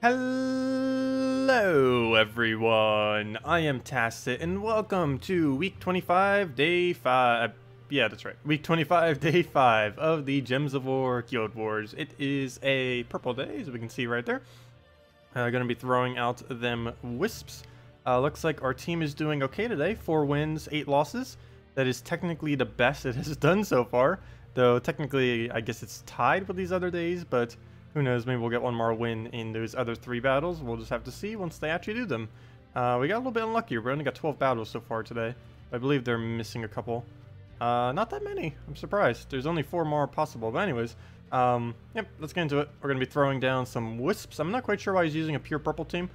Hello everyone, I am Tacet and welcome to week 25, day 5, yeah that's right, week 25, day 5 of the Gems of War Guild Wars. It is a purple day, as we can see right there. Gonna be throwing out them Wisps. Looks like our team is doing okay today, 4 wins, 8 losses. That is technically the best it has done so far, though technically I guess it's tied with these other days, but who knows, maybe we'll get one more win in those other 3 battles. We'll just have to see once they actually do them. We got a little bit unlucky. We only got 12 battles so far today. I believe they're missing a couple. Not that many. I'm surprised. There's only 4 more possible. But anyways, yep, let's get into it. We're going to be throwing down some Wisps. I'm not quite sure why he's using a pure purple team.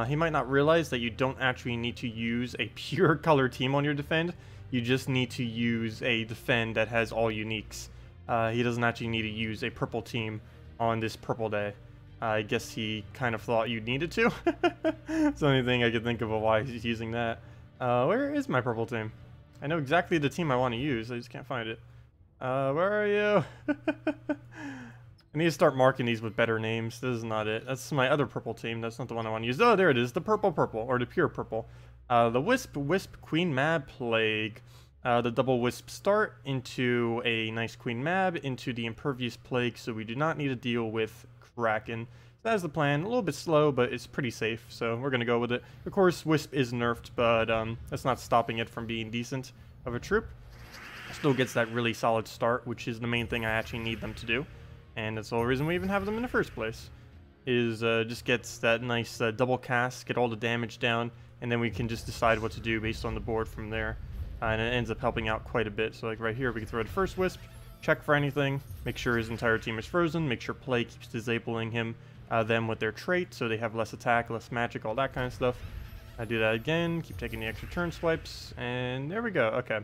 He might not realize that you don't actually need to use a pure color team on your defend. You just need to use a defend that has all uniques. He doesn't actually need to use a purple team on this purple day. I guess he kind of thought you needed to. It's the only thing I could think of why he's using that. Where is my purple team? I know exactly the team I want to use, I just can't find it. Where are you? I need to start marking these with better names. This is not it. That's my other purple team. That's not the one I want to use. Oh, there it is. The purple, or the pure purple. The Wisp, Queen Mab, Plague. The double Wisp start into a nice Queen Mab, into the Impervious Plague, so we do not need to deal with Kraken. So that is the plan. A little bit slow, but it's pretty safe, so we're going to go with it. Of course, Wisp is nerfed, but that's not stopping it from being decent of a troop. Still gets that really solid start, which is the main thing I actually need them to do. And that's the whole reason we even have them in the first place. Is just gets that nice double cast, get all the damage down, and then we can just decide what to do based on the board from there. And it ends up helping out quite a bit. So like right here, we can throw the first Wisp, check for anything, make sure his entire team is frozen, make sure Plague keeps disabling them with their trait, so they have less attack, less magic, all that kind of stuff. I do that again, keep taking the extra turn swipes, and there we go. Okay.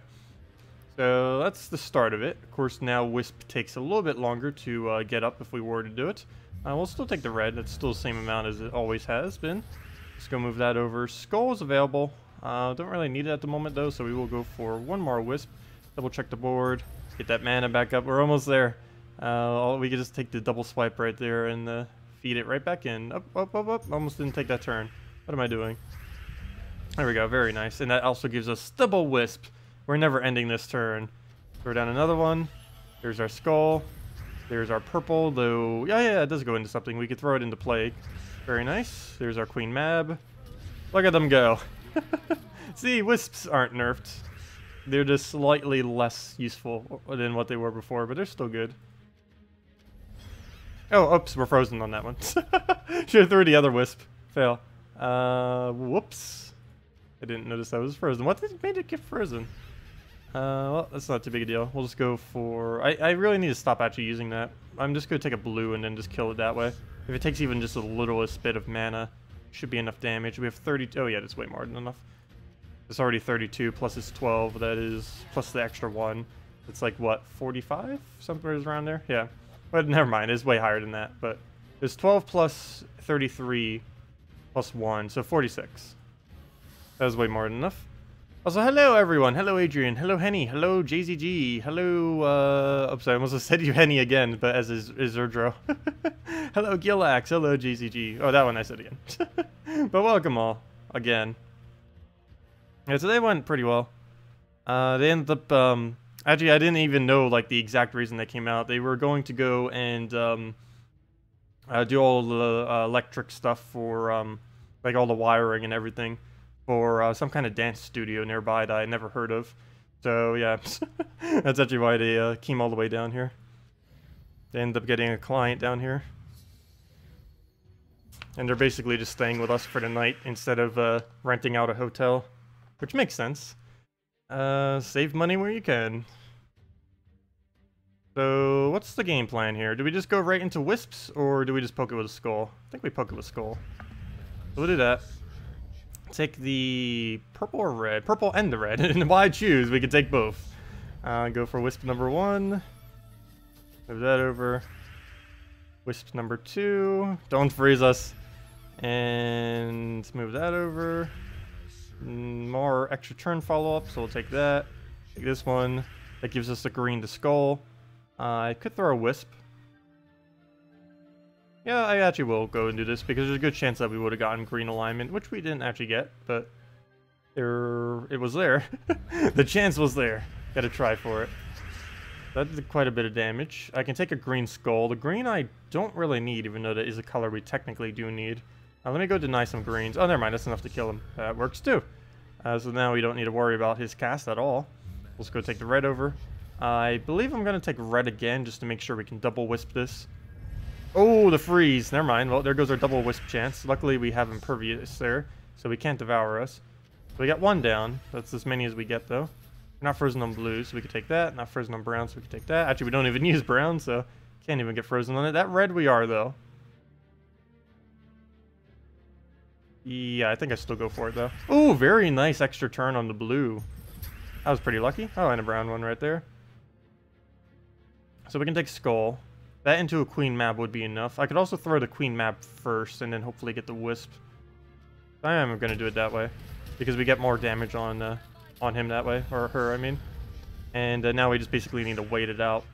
So that's the start of it. Of course, now Wisp takes a little bit longer to get up if we were to do it. We'll still take the red. That's still the same amount as it always has been. Let's go move that over. Skull is available. Don't really need it at the moment though, so we will go for one more Wisp. Double check the board. Get that mana back up. We're almost there. We can just take the double swipe right there and feed it right back in. Up, up, up, up. Almost didn't take that turn. What am I doing? There we go. Very nice. And that also gives us double Wisp. We're never ending this turn. Throw down another one. There's our skull. There's our purple, though. Yeah, it does go into something. We could throw it into Plague. Very nice. There's our Queen Mab. Look at them go. See, Wisps aren't nerfed. They're just slightly less useful than what they were before, but they're still good. Oh, oops, we're frozen on that one. Should have threw the other Wisp. Fail. Whoops. I didn't notice I was frozen. What made it get frozen? Well, that's not too big a deal. We'll just go for... I really need to stop actually using that. I'm just going to take a blue and then just kill it that way. If it takes even just the littlest bit of mana, should be enough damage. We have 30... Oh yeah, that's way more than enough. It's already 32, plus it's 12. That is... Plus the extra 1. It's like, what, 45? Somewhere around there? Yeah. But never mind. It's way higher than that. But there's 12 plus 33 plus 1. So 46. That was way more than enough. Also, hello everyone. Hello Adrian. Hello Henny. Hello JZG. Hello, oops, I almost said you Henny again, but as is Urdro. Hello Gillax. Hello JZG. Oh, that one I said again. But welcome all. Again. Yeah, so they went pretty well. They ended up, actually I didn't even know like the exact reason they came out. They were going to go and do all the electric stuff for like all the wiring and everything. For some kind of dance studio nearby that I never heard of. So yeah, that's actually why they came all the way down here. They ended up getting a client down here. And they're basically just staying with us for the night instead of renting out a hotel. Which makes sense. Save money where you can. So what's the game plan here? Do we just go right into Wisps or do we just poke it with a skull? I think we poke it with skull. So we'll do that. Take the purple or red? Purple and the red. And why choose? We could take both. Go for Wisp number 1. Move that over. Wisp number 2. Don't freeze us. And move that over. More extra turn follow-up, so we'll take that. Take this one. That gives us a green to skull. I could throw a Wisp. Yeah, I actually will go and do this because there's a good chance that we would have gotten green alignment, which we didn't actually get, but it was there. The chance was there. Gotta try for it. That did quite a bit of damage. I can take a green skull. The green I don't really need, even though that is a color we technically do need. Let me go deny some greens. Oh, never mind. That's enough to kill him. That works too. So now we don't need to worry about his cast at all. Let's go take the red over. I believe I'm going to take red again just to make sure we can double wisp this. Oh, the freeze. Never mind. Well, there goes our double wisp chance. Luckily, we have impervious there, so we can't devour us. So we got one down. That's as many as we get, though. We're not frozen on blue, so we can take that. Not frozen on brown, so we can take that. Actually, we don't even use brown, so can't even get frozen on it. That red we are, though. Yeah, I think I still go for it, though. Oh, very nice extra turn on the blue. That was pretty lucky. Oh, and a brown one right there. So we can take skull. That into a queen map would be enough. I could also throw the queen map first and then hopefully get the wisp. I am going to do it that way because we get more damage on him that way, or her, I mean. And now we just basically need to wait it out.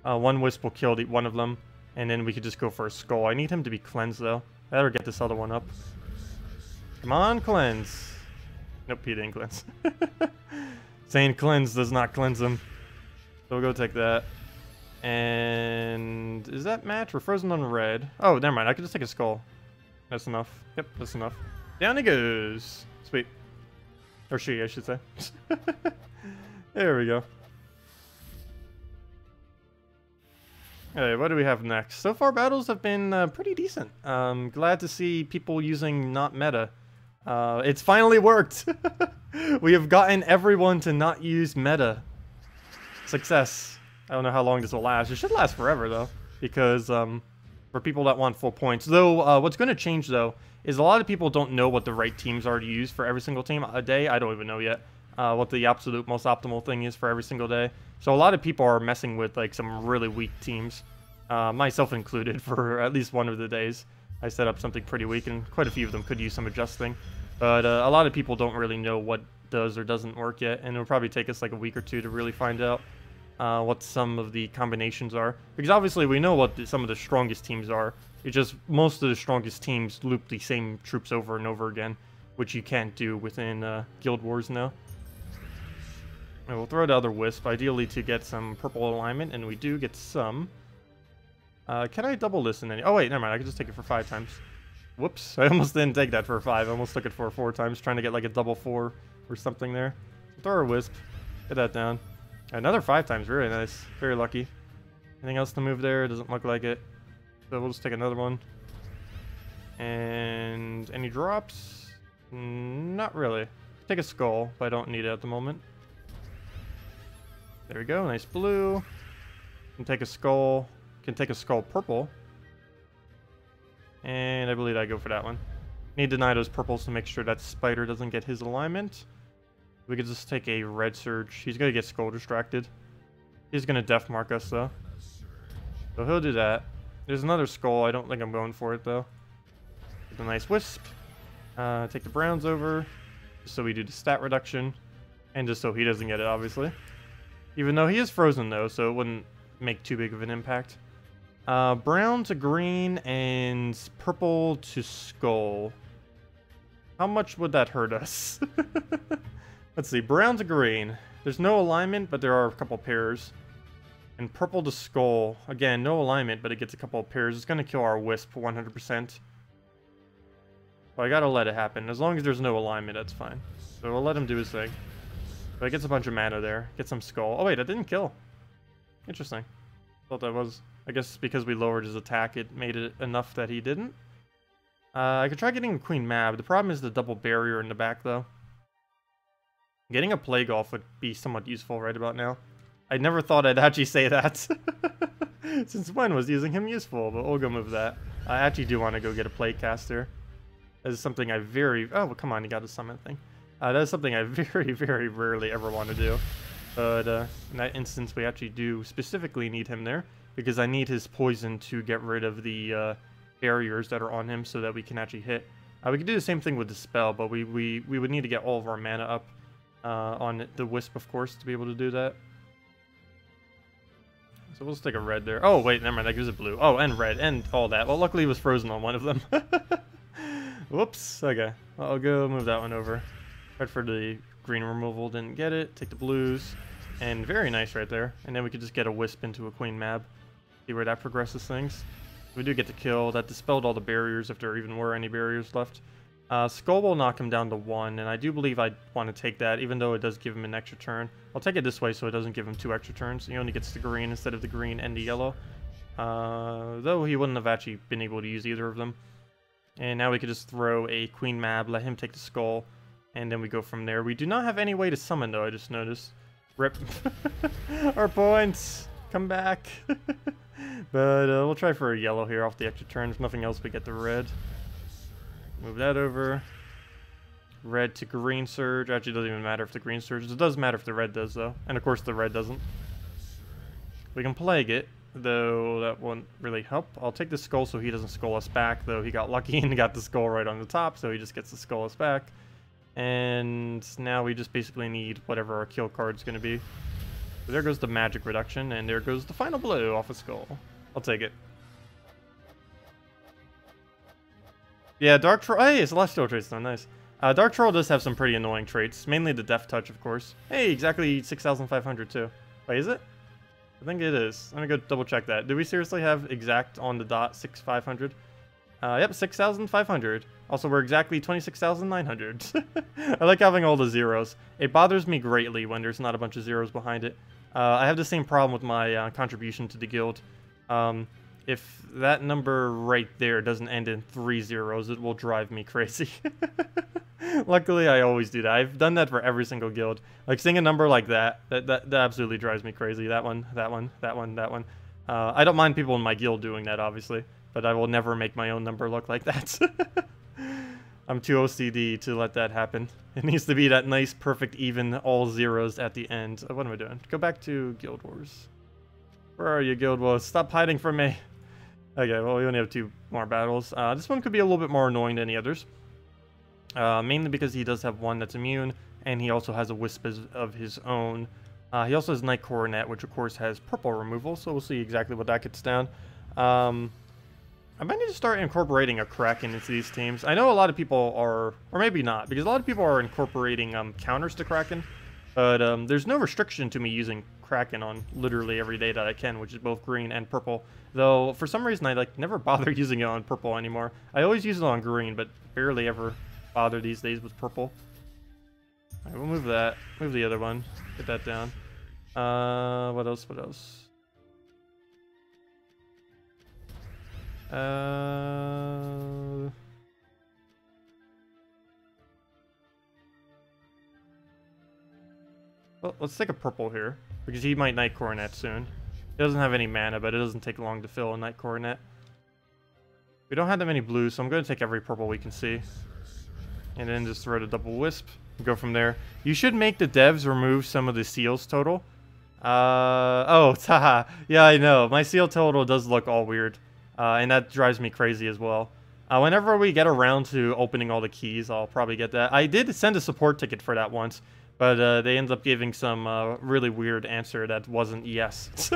One wisp will kill one of them, and then we could just go for a skull. I need him to be cleansed, though. I better get this other one up. Come on, cleanse. Nope, he didn't cleanse. Saying cleanse does not cleanse him. So we'll go take that. And is that match? We're frozen on red. Oh, never mind. I could just take a skull. That's enough. Yep, that's enough. Down he goes. Sweet. Or she, I should say. There we go. Okay, what do we have next? So far, battles have been pretty decent. Glad to see people using not meta. It's finally worked. We have gotten everyone to not use meta. Success. I don't know how long this will last. It should last forever, though, because for people that want full points. Though, what's going to change, though, is a lot of people don't know what the right teams are to use for every single team a day. I don't even know yet what the absolute most optimal thing is for every single day. So a lot of people are messing with like some really weak teams, myself included, for at least one of the days. I set up something pretty weak, and quite a few of them could use some adjusting. But a lot of people don't really know what does or doesn't work yet, and it'll probably take us like a week or two to really find out what some of the combinations are. Because obviously we know what some of the strongest teams are. It's just most of the strongest teams loop the same troops over and over again, which you can't do within Guild Wars now. And we'll throw the other Wisp, ideally to get some purple alignment, and we do get some. Can I double this in any... Oh wait, never mind, I can just take it for 5 times. Whoops, I almost didn't take that for 5. I almost took it for 4 times, trying to get like a double 4 or something there. Throw a Wisp, get that down. Another 5 times, very nice, very lucky. Anything else to move there? It doesn't look like it. So we'll just take another one. And any drops? Not really. Take a skull, but I don't need it at the moment. There we go, nice blue. Can take a skull. Can take a skull purple. And I believe I go for that one. Need to deny those purples to make sure that spider doesn't get his alignment. We could just take a red surge. He's gonna get skull distracted. He's gonna def mark us though. So he'll do that. There's another skull. I don't think I'm going for it though. Get a nice wisp. Take the browns over. Just so we do the stat reduction. And just so he doesn't get it, obviously. Even though he is frozen though, so it wouldn't make too big of an impact. Brown to green and purple to skull. How much would that hurt us? Let's see, brown to green. There's no alignment, but there are a couple pairs. And purple to skull. Again, no alignment, but it gets a couple of pairs. It's going to kill our Wisp 100%. But I gotta let it happen. As long as there's no alignment, that's fine. So we'll let him do his thing. But it gets a bunch of mana there. Get some skull. Oh wait, that didn't kill. Interesting. Thought that was... I guess because we lowered his attack, it made it enough that he didn't. I could try getting a Queen Mab. The problem is the double barrier in the back, though. Getting a Plague Off would be somewhat useful right about now. I never thought I'd actually say that. Since when was using him useful? But we'll go move that. I actually do want to go get a Plague Caster. That is something I very... Oh, well, come on, you got a summon thing. That is something I very, very rarely ever want to do. But in that instance, we actually do specifically need him there. Because I need his poison to get rid of the barriers that are on him so that we can actually hit. We could do the same thing with the spell, but we would need to get all of our mana up on the Wisp, of course, to be able to do that. So we'll just take a red there. Oh, wait, never mind. That gives it blue. Oh, and red, and all that. Well, luckily it was frozen on one of them. Whoops. Okay. Well, I'll go move that one over. Tried for the green removal. Didn't get it. Take the blues. And very nice right there. And then we could just get a wisp into a queen mab. See where that progresses things. We do get the kill. That dispelled all the barriers if there even were any barriers left. Skull will knock him down to 1, and I do believe I want to take that, even though it does give him an extra turn. I'll take it this way so it doesn't give him 2 extra turns. He only gets the green instead of the green and the yellow. Though he wouldn't have actually been able to use either of them. And now we could just throw a queen mab, let him take the skull, and then we go from there. We do not have any way to summon, though, I just noticed. Rip. Our points! Come back! But we'll try for a yellow here off the extra turn. If nothing else, we get the red. Move that over. Red to green surge. Actually, it doesn't even matter if the green surges. It does matter if the red does, though. And of course, the red doesn't. We can plague it, though that won't really help. I'll take the skull so he doesn't skull us back, though he got lucky and got the skull right on the top, so he just gets to skull us back. And now we just basically need whatever our kill card's going to be. So there goes the magic reduction, and there goes the final blow off a skull. I'll take it. Yeah, Dark Troll. Hey, Celestial traits though, nice. Dark Troll does have some pretty annoying traits, mainly the Death Touch, of course. Hey, exactly 6,500 too. Wait, is it? I think it is. I'm gonna go double check that. Do we seriously have exact on the dot 6,500? Yep, 6,500. Also, we're exactly 26,900. I like having all the zeros. It bothers me greatly when there's not a bunch of zeros behind it. I have the same problem with my contribution to the guild. If that number right there doesn't end in 3 zeros, it will drive me crazy. Luckily, I always do that. I've done that for every single guild. Like, seeing a number like that absolutely drives me crazy. That one, that one, that one, that one. I don't mind people in my guild doing that, obviously, but I will never make my own number look like that. I'm too OCD to let that happen. It needs to be that nice, perfect, even, all zeros at the end. What am I doing? Go back to Guild Wars. Where are you, Guild Wars? Stop hiding from me. Okay, well, we only have 2 more battles. This one could be a little bit more annoying than the others. Mainly because he does have one that's immune, and he also has a Wisp of his own. He also has Night Coronet, which of course has purple removal, so we'll see exactly what that gets down. I might need to start incorporating a Kraken into these teams. I know a lot of people are, or maybe not, because a lot of people are incorporating counters to Kraken, but there's no restriction to me using Kraken on literally every day that I can, which is both green and purple. Though, for some reason, I never bother using it on purple anymore. I always use it on green, but barely ever bother these days with purple. Alright, we'll move that. Move the other one. Get that down. What else? What else? Well, let's take a purple here, because he might Night Coronet soon. He doesn't have any mana, but it doesn't take long to fill a Night Coronet. We don't have that many blues, so I'm going to take every purple we can see. And then just throw the double Wisp and go from there. You should make the devs remove some of the seals total. Oh, haha. Yeah, I know. My seal total does look all weird. And that drives me crazy as well. Whenever we get around to opening all the keys, I'll probably get that. I did send a support ticket for that once, but they ended up giving some really weird answer that wasn't yes.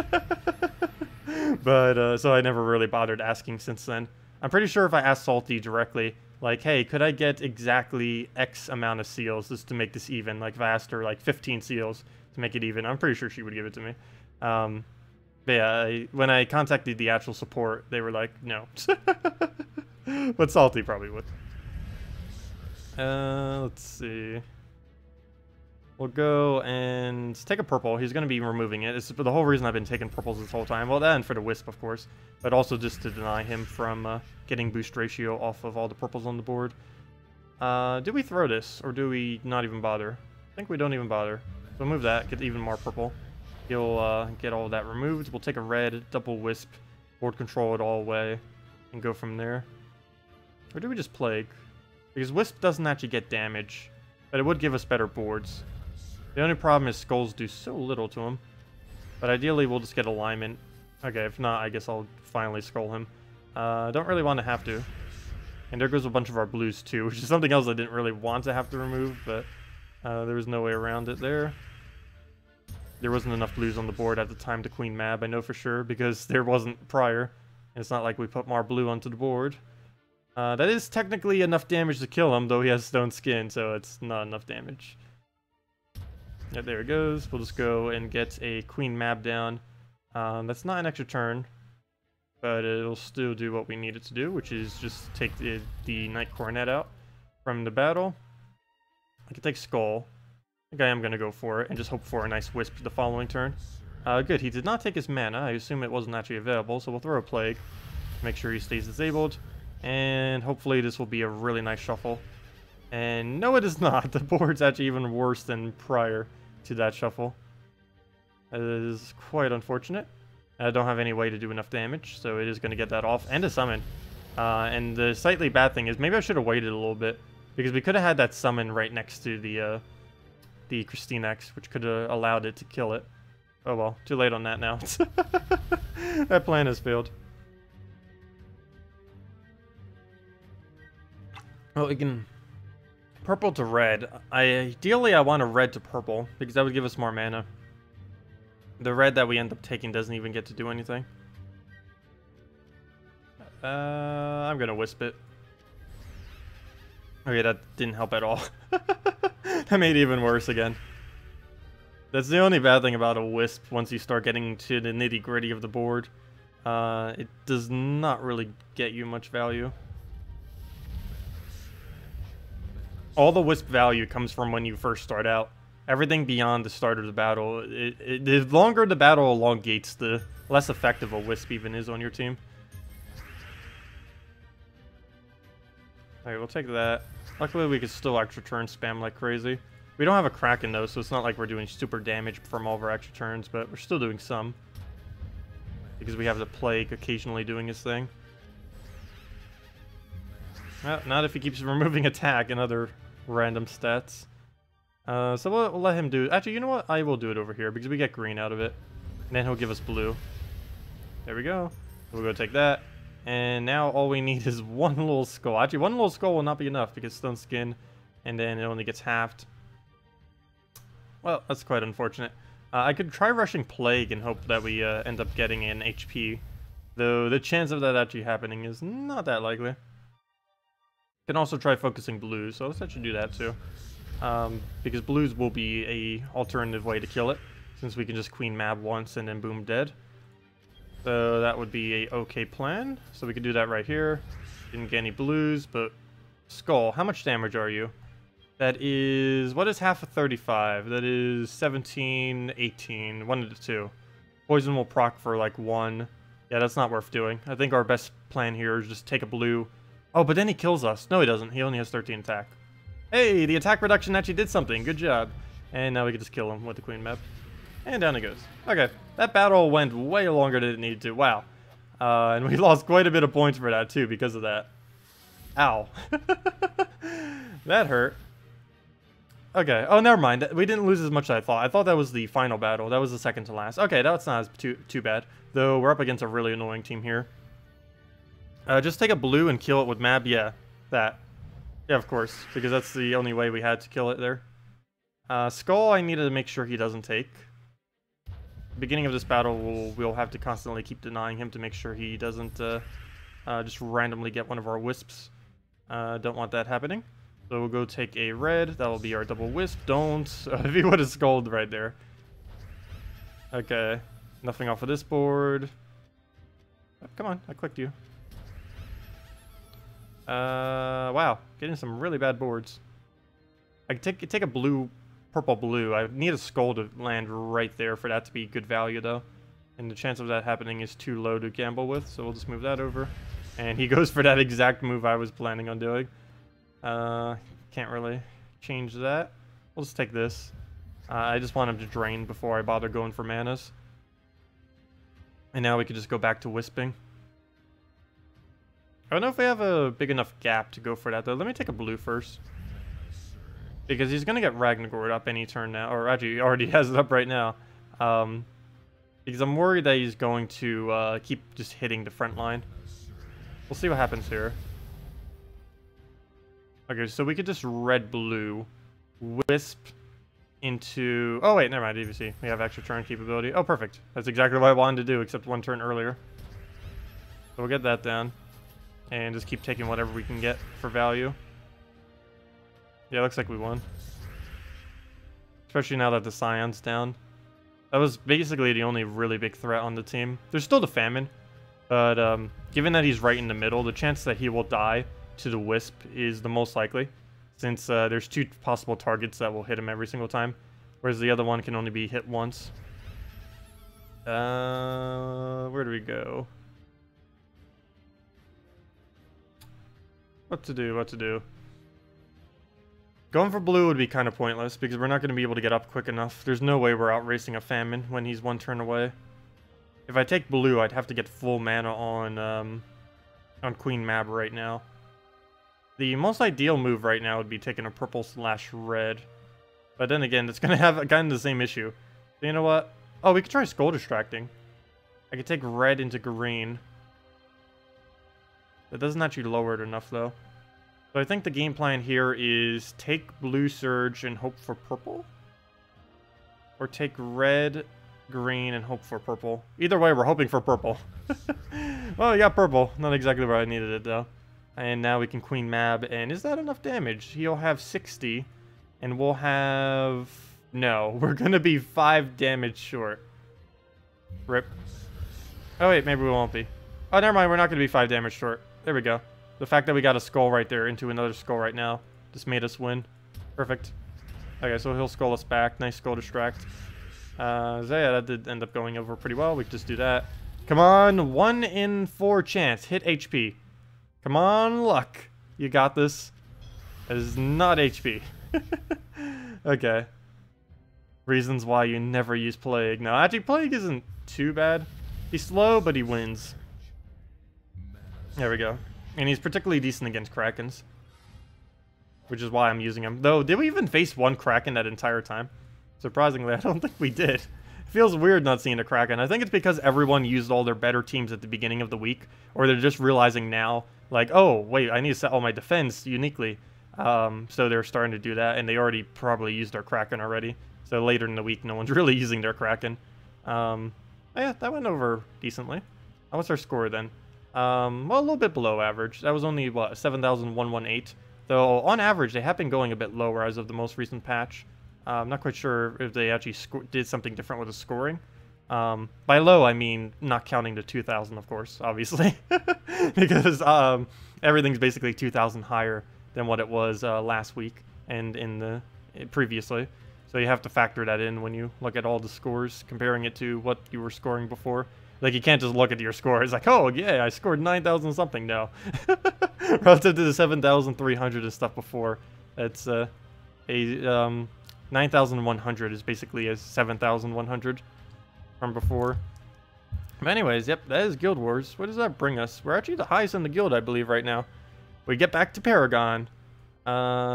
But, so I never really bothered asking since then. I'm pretty sure if I asked Salty directly, like, hey, could I get exactly X amount of seals just to make this even? Like, if I asked her, like, 15 seals to make it even, I'm pretty sure she would give it to me. But yeah, when I contacted the actual support, they were like, no. But Salty probably would. Let's see. We'll go and take a purple. He's going to be removing it. It's the whole reason I've been taking purples this whole time. Well, that and for the Wisp, of course. But also just to deny him from getting boost ratio off of all the purples on the board. Do we throw this, or do we not even bother? I think we don't even bother. So move that, get even more purple. He'll get all that removed. We'll take a red, double Wisp, board control it all away, and go from there. Or do we just Plague? Because Wisp doesn't actually get damage, but it would give us better boards. The only problem is skulls do so little to him. But ideally, we'll just get alignment. Okay, if not, I guess I'll finally skull him. Don't really want to have to. And there goes a bunch of our blues too, which is something else I didn't really want to have to remove, but there was no way around it there. There wasn't enough blues on the board at the time to queen mab, I know for sure, because there wasn't prior. And it's not like we put more blue onto the board. That is technically enough damage to kill him, though he has stone skin, so it's not enough damage. Yeah, there it goes. We'll just go and get a queen mab down. That's not an extra turn, but it'll still do what we need it to do, which is just take the Knight Coronet out from the battle. I can take Skull. I think I am going to go for it and just hope for a nice Wisp the following turn. Good, he did not take his mana. I assume it wasn't actually available, so we'll throw a Plague. Make sure he stays disabled. And hopefully this will be a really nice shuffle. And no, it is not. The board's actually even worse than prior to that shuffle. That is quite unfortunate. I don't have any way to do enough damage, so it is going to get that off. And a summon. And the slightly bad thing is maybe I should have waited a little bit, because we could have had that summon right next to the KrissTigger, which could have allowed it to kill it. Oh well, too late on that now. That plan has failed. Well, we can purple to red. Ideally, I want a red to purple because that would give us more mana. The red that we end up taking doesn't even get to do anything. I'm gonna wisp it. Okay, that didn't help at all. That made it even worse again. That's the only bad thing about a wisp once you start getting to the nitty-gritty of the board. It does not really get you much value. All the wisp value comes from when you first start out. Everything beyond the start of the battle, the longer the battle elongates, the less effective a wisp even is on your team. Alright, we'll take that. Luckily we can still extra turn spam like crazy. We don't have a Kraken though, so it's not like we're doing super damage from all of our extra turns, but we're still doing some. Because we have the Plague occasionally doing his thing. Well, not if he keeps removing attack and other random stats. So we'll let him do... Actually, you know what? I will do it over here because we get green out of it. And then he'll give us blue. There we go. We'll go take that. And now all we need is one little skull. Actually, one little skull will not be enough because stone skin. And then it only gets halved. Well, that's quite unfortunate. I could try rushing Plague and hope that we end up getting an HP. Though the chance of that actually happening is not that likely. Can also try focusing blues, so let's actually do that too. Because blues will be a alternative way to kill it, since we can just queen mab once and then boom, dead. So that would be a okay plan. So we can do that right here. Didn't get any blues, but Skull, how much damage are you? That is, what is half of 35? That is 17, 18, 1 to 2. Poison will proc for like 1. Yeah, that's not worth doing. I think our best plan here is just take a blue. Oh, but then he kills us. No, he doesn't. He only has 13 attack. Hey, the attack reduction actually did something. Good job. And now we can just kill him with the queen map. And down it goes. Okay, that battle went way longer than it needed to. Wow. And we lost quite a bit of points for that, too, because of that. Ow. That hurt. Okay. Oh, never mind. We didn't lose as much as I thought. I thought that was the final battle. That was the second to last. Okay, that's not too bad. Though we're up against a really annoying team here. Just take a blue and kill it with mab. Yeah, that. Yeah, of course, because that's the only way we had to kill it there. Skull, I needed to make sure he doesn't take. Beginning of this battle, we'll have to constantly keep denying him to make sure he doesn't just randomly get one of our wisps. Don't want that happening. So we'll go take a red. That'll be our double wisp. Don't. If he would have skulled right there. Okay. Nothing off of this board. Oh, come on, I clicked you. Wow. Getting some really bad boards. I can take a blue, purple blue. I need a skull to land right there for that to be good value, though. And the chance of that happening is too low to gamble with, so we'll just move that over. And he goes for that exact move I was planning on doing. Can't really change that. We'll just take this. I just want him to drain before I bother going for manas. And now we can just go back to wisping. I don't know if we have a big enough gap to go for that, though. Let me take a blue first. Because he's going to get Ragnargord up any turn now. Or actually, he already has it up right now. Because I'm worried that he's going to keep just hitting the front line. We'll see what happens here. Okay, so we could just red-blue. Wisp. into... Oh, wait, never mind, DVC. We have extra turn capability. Oh, perfect. That's exactly what I wanted to do, except one turn earlier. So we'll get that down. And just keep taking whatever we can get for value. Yeah, looks like we won. Especially now that the Scion's down. That was basically the only really big threat on the team. There's still the Famine. But given that he's right in the middle, the chance that he will die to the Wisp is the most likely. Since there's 2 possible targets that will hit him every single time. Whereas the other one can only be hit once. Where do we go? What to do? Going for blue would be kind of pointless because we're not going to be able to get up quick enough. There's no way we're outracing a Famine when he's 1 turn away. If I take blue, I'd have to get full mana on Queen Mab right now. The most ideal move right now would be taking a purple/red. But then again, it's going to have kind of the same issue. So you know what? Oh, we could try Skull Distracting. I could take red into green. That doesn't actually lower it enough, though. So I think the game plan here is take blue Surge and hope for purple? Or take red, green, and hope for purple. Either way, we're hoping for purple. Well, we got purple. Not exactly where I needed it, though. And now we can Queen Mab. And is that enough damage? He'll have 60. And we'll have... No, we're going to be 5 damage short. Rip. Oh, wait, maybe we won't be. Oh, never mind. We're not going to be 5 damage short. There we go. The fact that we got a skull right there into another skull right now just made us win. Perfect. Okay, so he'll skull us back. Nice skull distract. So yeah, that did end up going over pretty well. We can just do that. Come on, 1 in 4 chance. Hit HP. Come on, luck. You got this. That is not HP. Okay. Reasons why you never use Plague. No, actually, Plague isn't too bad. He's slow, but he wins. There we go. And he's particularly decent against Krakens. Which is why I'm using him. Though, did we even face 1 Kraken that entire time? Surprisingly, I don't think we did. It feels weird not seeing a Kraken. I think it's because everyone used all their better teams at the beginning of the week. Or they're just realizing now, like, oh, wait, I need to set all my defense uniquely. So they're starting to do that. And they already probably used their Kraken already. So later in the week, no one's really using their Kraken. Yeah, that went over decently. What's our score then? Well, a little bit below average. That was only, what, 7,118. Though, on average, they have been going a bit lower as of the most recent patch. I'm not quite sure if they actually did something different with the scoring. By low, I mean not counting the 2,000, of course, obviously. Because everything's basically 2,000 higher than what it was last week and previously. So you have to factor that in when you look at all the scores, comparing it to what you were scoring before. Like, you can't just look at your score. It's like, oh, yeah, I scored 9,000 something now. Relative to the 7,300 and stuff before. It's 9,100 is basically a 7,100 from before. But anyways, yep, that is Guild Wars. What does that bring us? We're actually the highest in the guild, I believe, right now. We get back to Paragon.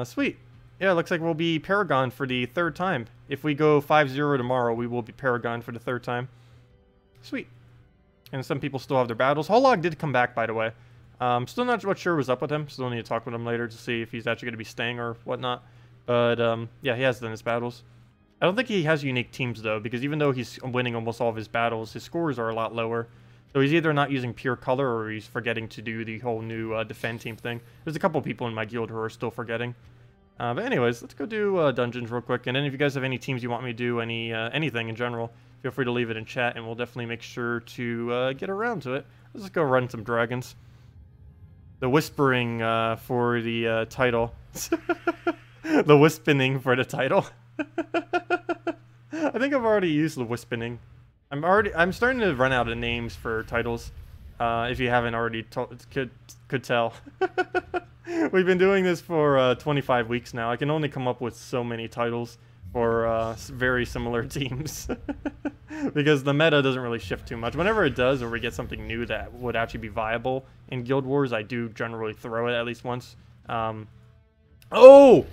Sweet. Yeah, it looks like we'll be Paragon for the 3rd time. If we go 5-0 tomorrow, we will be Paragon for the 3rd time. Sweet. And some people still have their battles. Holog did come back, by the way. Still not sure what's up with him. Still need to talk with him later to see if he's actually going to be staying or whatnot. But, yeah, he has done his battles. I don't think he has unique teams, though, because even though he's winning almost all of his battles, his scores are a lot lower. So he's either not using pure color or he's forgetting to do the whole new defend team thing. There's a couple people in my guild who are still forgetting. But anyways, let's go do dungeons real quick. And then if you guys have any teams you want me to do, anything in general, feel free to leave it in chat, and we'll definitely make sure to get around to it. Let's just go run some dragons. The whispering for the title. The wisping for the title. I think I've already used the wisping. I'm starting to run out of names for titles. If you haven't already could tell. We've been doing this for 25 weeks now. I can only come up with so many titles for very similar teams. Because the meta doesn't really shift too much. Whenever it does, or we get something new that would actually be viable in Guild Wars, I do generally throw it at least once. Oh!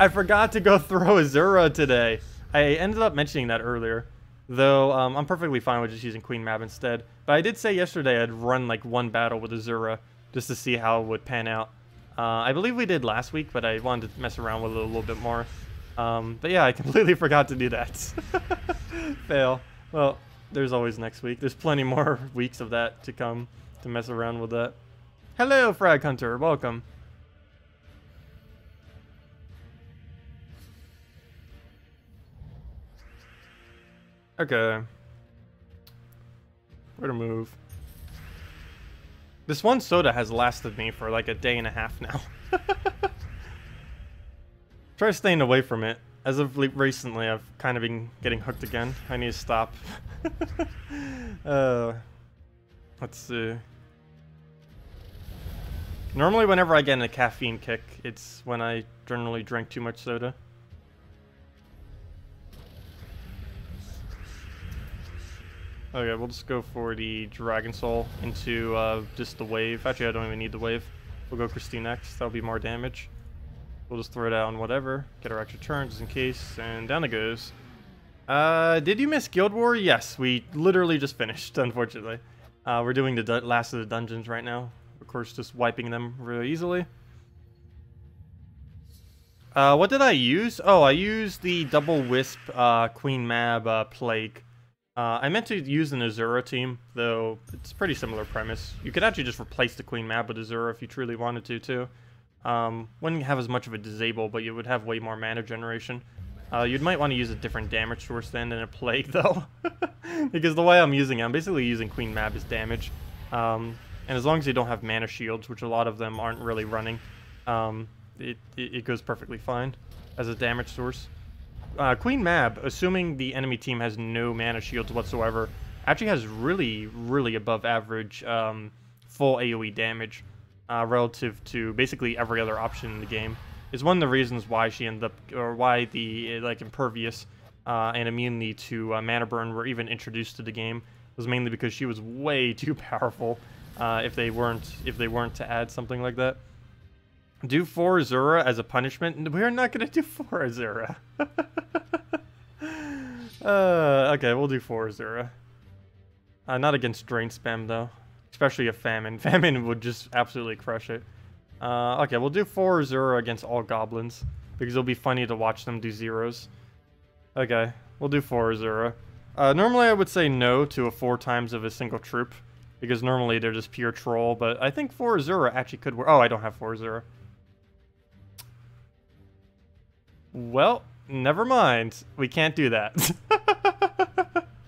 I forgot to go throw Azura today. I ended up mentioning that earlier. Though, I'm perfectly fine with just using Queen Mab instead. But I did say yesterday I'd run like 1 battle with Azura just to see how it would pan out. I believe we did last week, but I wanted to mess around with it a little bit more. But yeah, I completely forgot to do that. Fail. Well, there's always next week. There's plenty more weeks of that to come to mess around with that. Hello, Frag Hunter. Welcome. Okay. Where to move? This one soda has lasted me for like a day and a half now. Try staying away from it. As of recently, I've kind of been getting hooked again. I need to stop. Let's see. Normally, whenever I get a caffeine kick, it's when I generally drink too much soda. Okay, we'll just go for the Dragon Soul into just the wave. Actually, I don't even need the wave. We'll go Christine next. That'll be more damage. We'll just throw it out on whatever. Get our extra turn just in case. And down it goes. Did you miss Guild War? Yes, we literally just finished, unfortunately. We're doing the last of the dungeons right now. Of course, just wiping them really easily. What did I use? Oh, I used the double Wisp Queen Mab Plague. I meant to use an Azura team, though it's pretty similar premise. You could actually just replace the Queen Mab with Azura if you truly wanted to, too. Wouldn't have as much of a disable, but you would have way more mana generation. You might want to use a different damage source then than a Plague, though. Because the way I'm using it, I'm basically using Queen Mab as damage. And as long as you don't have mana shields, which a lot of them aren't really running, it goes perfectly fine as a damage source. Queen Mab, assuming the enemy team has no mana shields whatsoever, actually has really, really above average full AoE damage relative to basically every other option in the game. It's one of the reasons why she ended up, or why the like Impervious and immunity to mana burn were even introduced to the game. It was mainly because she was way too powerful. If they weren't to add something like that. Do 4 Azura as a punishment? We're not gonna do 4 Azura. Okay, we'll do 4 Azura. Not against Drain Spam though. Especially a Famine. Famine would just absolutely crush it. Okay, we'll do 4 Azura against all goblins. Because it'll be funny to watch them do zeros. Okay, we'll do 4 Azura. Normally I would say no to a 4 times of a single troop. Because normally they're just pure troll, but I think 4 Azura actually could work. Oh, I don't have 4 Azura. Well, never mind. We can't do that.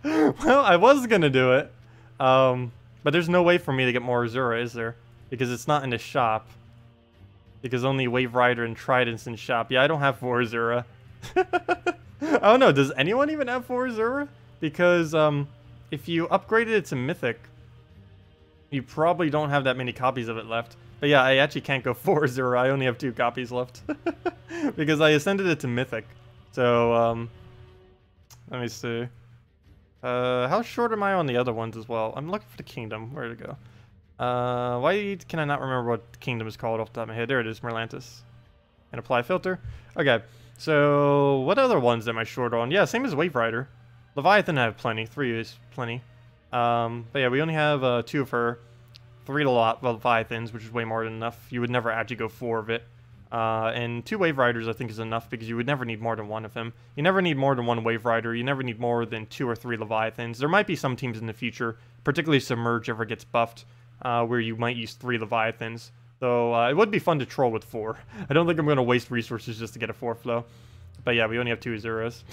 Well, I was gonna do it. But there's no way for me to get more Azura, is there? Because it's not in the shop. Because only Wave Rider and Trident's in shop. Yeah, I don't have 4 Azura. I don't know, does anyone even have 4 Azura? Because, if you upgraded it to Mythic, you probably don't have that many copies of it left. But yeah, I actually can't go 4 Azura. I only have 2 copies left. Because I ascended it to Mythic. So, let me see. How short am I on the other ones as well? I'm looking for the Kingdom. Where'd it go? Why can I not remember what the Kingdom is called off the top of my head? There it is, Merlantis. And apply filter. Okay, so what other ones am I short on? Yeah, same as Wave Rider. Leviathan I have plenty. 3 is plenty. But yeah, we only have 2 of her. 3 Leviathans, which is way more than enough. You would never actually go 4 of it. And 2 Wave Riders I think is enough because you would never need more than 1 of them. You never need more than 1 Wave Rider. You never need more than 2 or 3 Leviathans. There might be some teams in the future, particularly Submerge ever gets buffed, where you might use 3 Leviathans. Though it would be fun to troll with 4. I don't think I'm going to waste resources just to get a 4th though. But yeah, we only have 2 Azuras.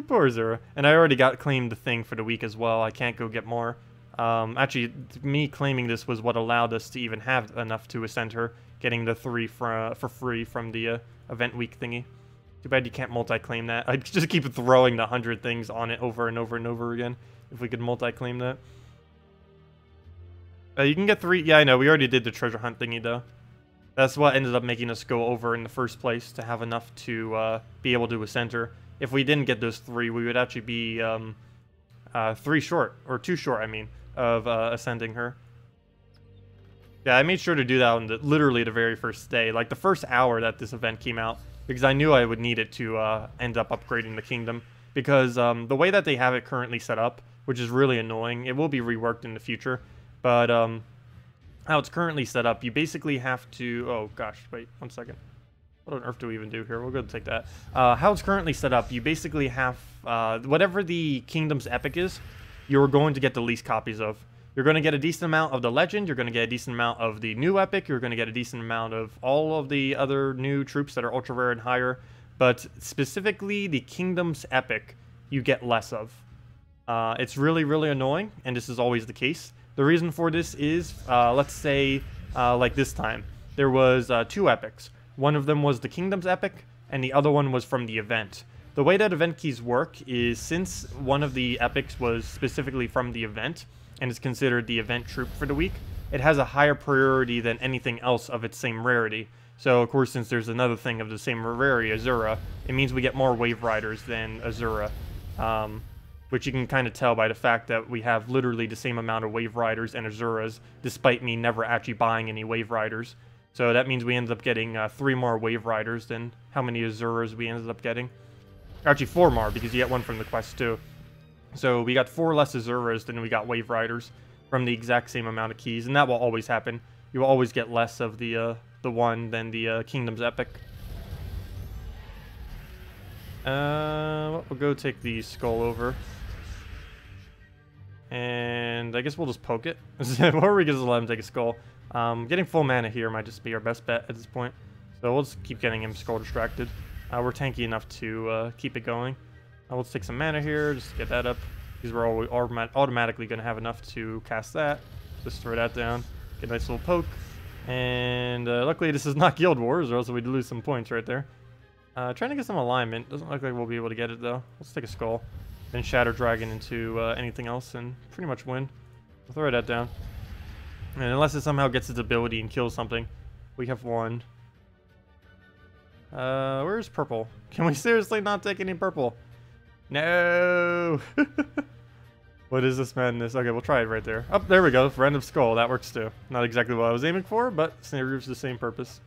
Poor Azura. And I already claimed the thing for the week as well. I can't go get more. Actually, me claiming this was what allowed us to even have enough to ascend her, getting the 3 for free from the event week thingy. Too bad you can't multi-claim that. I'd just keep throwing the 100 things on it over and over and over again, if we could multi-claim that. You can get 3... Yeah, I know, we already did the treasure hunt thingy, though. That's what ended up making us go over in the first place, to have enough to be able to ascend her. If we didn't get those 3, we would actually be 3 short, or 2 short, I mean, of ascending her. Yeah, I made sure to do that on literally the very first day, like the first hour that this event came out, because I knew I would need it to end up upgrading the kingdom. Because the way that they have it currently set up, which is really annoying, it will be reworked in the future, but how it's currently set up, you basically have to... Oh gosh, wait, 1 second. What on earth do we even do here? We'll go take that. How it's currently set up, you basically have whatever the kingdom's epic is, you're going to get the least copies of. You're going to get a decent amount of the legend, you're going to get a decent amount of the new epic, you're going to get a decent amount of all of the other new troops that are ultra rare and higher, but specifically the kingdom's epic, you get less of. It's really, really annoying, and this is always the case. The reason for this is, let's say, like this time, there was 2 epics. One of them was the kingdom's epic, and the other one was from the event. The way that event keys work is, since one of the epics was specifically from the event, and is considered the event troop for the week, it has a higher priority than anything else of its same rarity. So, of course, since there's another thing of the same rarity, Azura, it means we get more Wave Riders than Azura. Which you can kind of tell by the fact that we have literally the same amount of Wave Riders and Azuras, despite me never actually buying any Wave Riders. So that means we ended up getting 3 more Wave Riders than how many Azuras we ended up getting. Actually, 4 more, because you get one from the quest too. So we got 4 less Azuras than we got Wave Riders from the exact same amount of keys, and that will always happen. You will always get less of the one than the Kingdom's Epic. We'll go take the skull over. And I guess we'll just poke it. Or we can just let him take a skull. Getting full mana here might just be our best bet at this point. So we'll just keep getting him skull distracted. We're tanky enough to keep it going. Let's take some mana here, just get that up. Because we're automatically going to have enough to cast that. Just throw that down. Get a nice little poke. And luckily this is not Guild Wars, or else we'd lose some points right there. Trying to get some alignment. Doesn't look like we'll be able to get it though. Let's take a skull. Then Shatter Dragon into anything else and pretty much win. We'll throw that down. And unless it somehow gets its ability and kills something. We have 1. Where's purple? Can we seriously not take any purple? No! What is this madness? Okay, we'll try it right there. Oh, there we go. Random skull. That works too. Not exactly what I was aiming for, but serves the same purpose.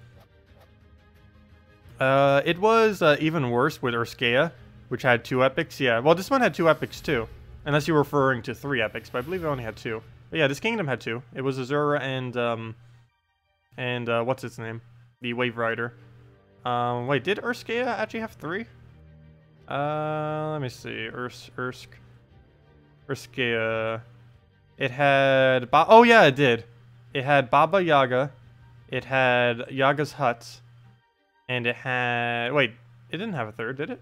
It was even worse with Urskea, which had 2 epics. Yeah, well, this one had 2 epics too. Unless you were referring to 3 epics, but I believe it only had 2. But yeah, this kingdom had 2. It was Azura and what's its name? The Wave Rider. Wait, did Urskea actually have 3? Let me see. Urskea. It had... oh yeah, it did. It had Baba Yaga. It had Yaga's Hut. And it had... Wait, it didn't have a 3rd, did it?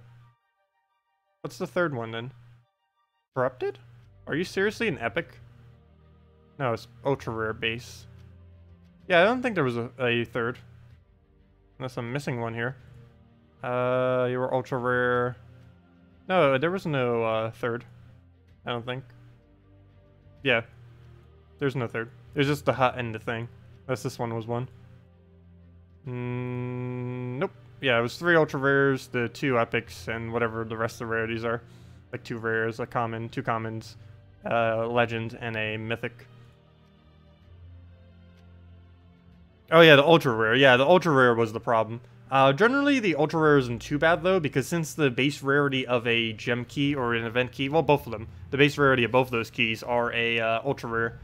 What's the 3rd one then? Corrupted? Are you seriously an epic? No, it's ultra rare base. Yeah, I don't think there was a 3rd. Unless I'm missing one here. You were ultra rare. No, there was no 3rd. I don't think. Yeah. There's no 3rd. There's just the hut and the thing. Unless this one was one. Nope. Yeah, it was 3 ultra rares, the 2 epics, and whatever the rest of the rarities are. Like 2 rares, a common, 2 commons, legend, and a mythic. Oh yeah, the ultra rare. Yeah, the ultra rare was the problem. Generally, the ultra rare isn't too bad though, because since the base rarity of a gem key or an event key, well, both of them, the base rarity of both those keys are a ultra rare.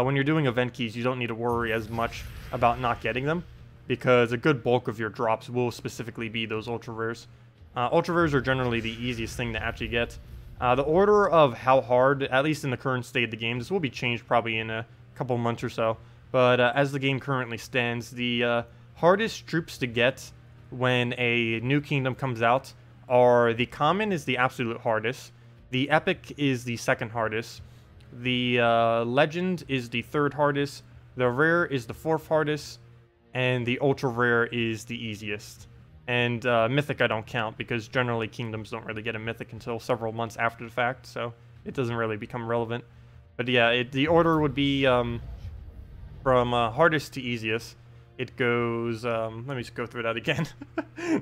When you're doing event keys, you don't need to worry as much about not getting them, because a good bulk of your drops will specifically be those ultra rares. Ultra rares are generally the easiest thing to actually get. The order of how hard, at least in the current state of the game, this will be changed probably in a couple months or so. But as the game currently stands, the hardest troops to get when a new kingdom comes out are the common is the absolute hardest, the epic is the 2nd hardest, the legend is the 3rd hardest, the rare is the 4th hardest, and the ultra rare is the easiest. And mythic I don't count, because generally kingdoms don't really get a mythic until several months after the fact, so it doesn't really become relevant. But yeah, the order would be from hardest to easiest. It goes, let me just go through that again.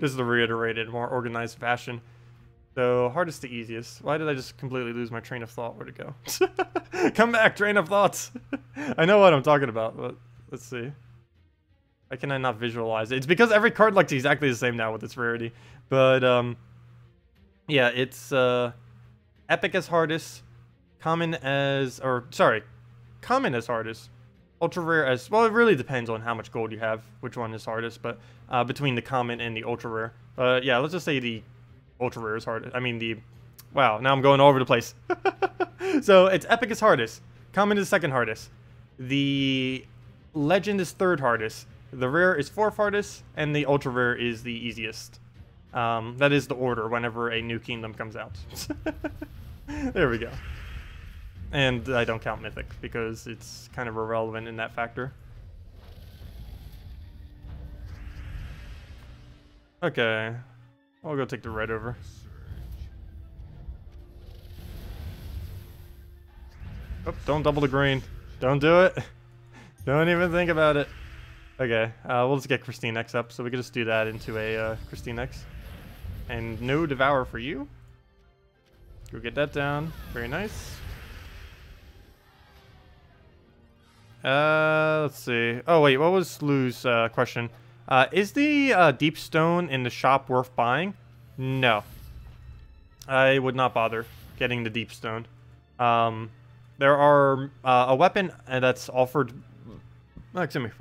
Just to reiterate it in more organized fashion. So, hardest to easiest. Why did I just completely lose my train of thought? Where'd it go? Come back, train of thoughts! I know what I'm talking about, but let's see. Why can I not visualize it? It's because every card looks exactly the same now with its rarity. But, yeah, it's, epic as hardest, common as, or, sorry, common as hardest, ultra rare as well. It really depends on how much gold you have, which one is hardest. But between the common and the ultra rare. But yeah, let's just say the ultra rare is hardest. I mean the. Wow, now I'm going all over the place. So it's epic is hardest, common is second hardest, the legend is third hardest, the rare is fourth hardest, and the ultra rare is the easiest. That is the order whenever a new kingdom comes out. There we go. And I don't count mythic because it's kind of irrelevant in that factor. Okay, I'll go take the red over. Oh, don't double the green. Don't do it. Don't even think about it. Okay, we'll just get KrissTigger up, so we can just do that into a KrissTigger. And no Devour for you. Go get that down. Very nice. Let's see. Oh wait, what was Lou's question? Is the deep stone in the shop worth buying? No. I would not bother getting the deep stone. There are a weapon that's offered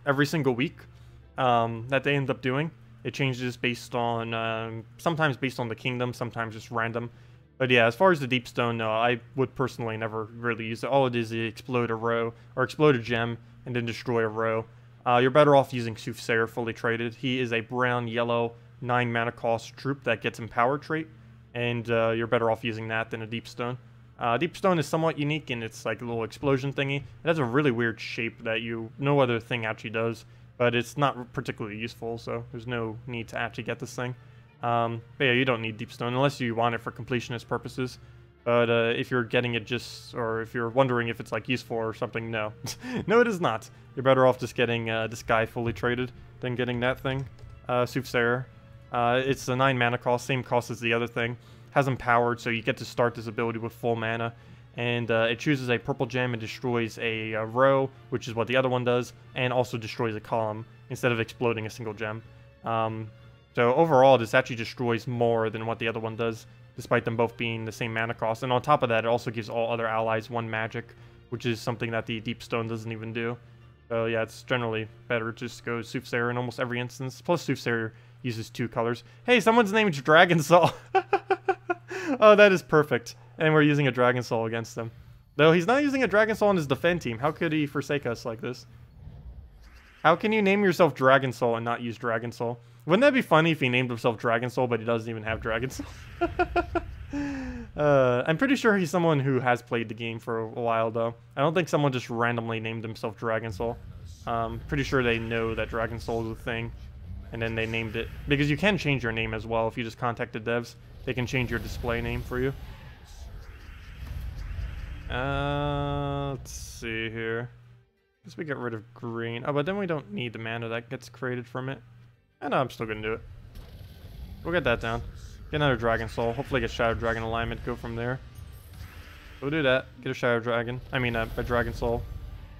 every single week that they end up doing. It changes based on, sometimes based on the kingdom, sometimes just random. But yeah, as far as the deep stone, no, I would personally never really use it. All it is explode a row, or explode a gem, and then destroy a row. You're better off using Soothsayer fully traded. He is a brown-yellow 9 mana cost troop that gets Empower trait, and you're better off using that than a deep stone. Deep stone is somewhat unique in its like little explosion thingy. It has a really weird shape that no other thing actually does, but it's not particularly useful, so there's no need to actually get this thing. But yeah, you don't need deep stone unless you want it for completionist purposes. But if you're getting it just, or if you're wondering if it's like useful or something, no. No, it is not. You're better off just getting this guy fully traded than getting that thing. Soothsayer. It's a 9 mana cost, same cost as the other thing. Has Empowered, so you get to start this ability with full mana. And it chooses a purple gem and destroys a row, which is what the other one does, and also destroys a column instead of exploding a single gem. So overall, this actually destroys more than what the other one does, despite them both being the same mana cost. And on top of that, it also gives all other allies 1 magic, which is something that the Deep Stone doesn't even do. So yeah, it's generally better to just go Soothsayer in almost every instance. Plus, Soothsayer uses 2 colors. Hey, someone's name is Dragon Soul. Oh, that is perfect. And we're using a Dragon Soul against him. Though he's not using a Dragon Soul on his defend team. How could he forsake us like this? How can you name yourself Dragon Soul and not use Dragon Soul? Wouldn't that be funny if he named himself Dragon Soul, but he doesn't even have Dragon Soul? I'm pretty sure he's someone who has played the game for a while, though. I don't think someone just randomly named himself Dragon Soul. Pretty sure they know that Dragon Soul is a thing, and then they named it. Because you can change your name as well if you just contact the devs. They can change your display name for you. Let's see here. Guess we get rid of green. Oh, but then we don't need the mana that gets created from it. No, I'm still gonna do it. We'll get that down. Get another Dragon Soul. Hopefully get Shadow Dragon alignment. Go from there. We'll do that. Get a Shadow Dragon. I mean, a Dragon Soul.